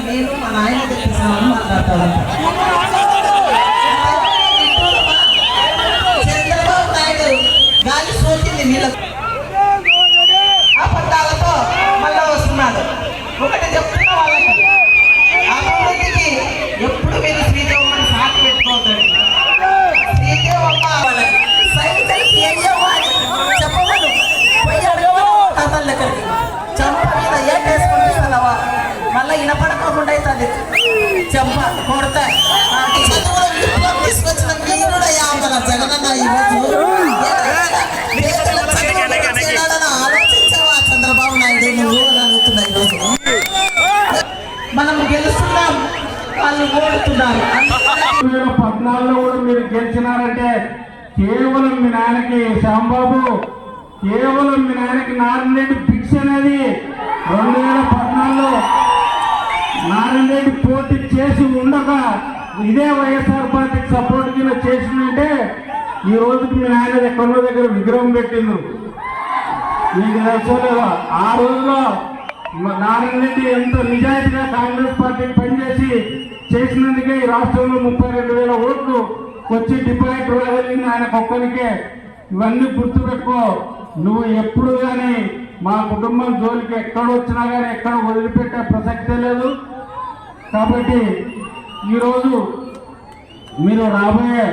నేను మా నాయన తెప్పిస్తామని మాట్లాడతాను. చంద్రబాబు నాయుడు గాలి సోకింది వీళ్ళకు, అబద్ధాలతో మళ్ళా వస్తున్నాడు. ఒకటి చెప్తున్నా వాళ్ళకి, అభివృద్ధికి ఎప్పుడు మీరు శ్రీదేవమ్మని సాటి పెట్టుకోవద్దండి. శ్రీదేవమ్మ వాళ్ళకి సైనికులకి ఏం చెప్పాలి చెప్పమను, పోయి అడగమను కథల దగ్గరికి. చంప మీద ఏటేసుకుంటున్నావా మళ్ళీ వినపడకుండా అవుతుంది. చెంప కొడతా తీసుకొచ్చిన వీరుడయ్యా మన జగనన్న ఈరోజు ఆలోచించావా చంద్రబాబు నాయుడు నువ్వు అని అడుగుతున్నా. ఈరోజు మనం గెలుస్తున్నాం, వాళ్ళు ఓడుతున్నారు. 2014లో కూడా మీరు గెలిచినారంటే కేవలం మీ నాయనకి శ్యాంబాబు, కేవలం మీ నాయనకి నారాయణరెడ్డి భిక్ష అనేది 2014లో నారాయణరెడ్డి పోటీ చేసి ఉండగా ఇదే వైఎస్ఆర్ పార్టీకి సపోర్ట్ కింద చేసిందంటే ఈ రోజుకి మీ నాయన ఎక్కడో దగ్గర విగ్రహం పెట్టిండు. మీకు తెలుసలేదా ఆ రోజులో నారాయణరెడ్డి ఎంత నిజాయితీగా కాంగ్రెస్ పార్టీకి పనిచేసి చేసినందుకే ఈ రాష్ట్రంలో 32,000 ఓట్లు వచ్చి డిపాజిట్ రాగలిగింది ఆయనకు ఒక్కరికే. ఇవన్నీ గుర్తుపెట్టుకో. నువ్వు ఎప్పుడు కానీ మా కుటుంబం జోలికి ఎక్కడ వచ్చినా కానీ ఎక్కడ వదిలిపెట్టే ప్రసక్తే లేదు. కాబట్టి ఈరోజు మీరు రాబోయే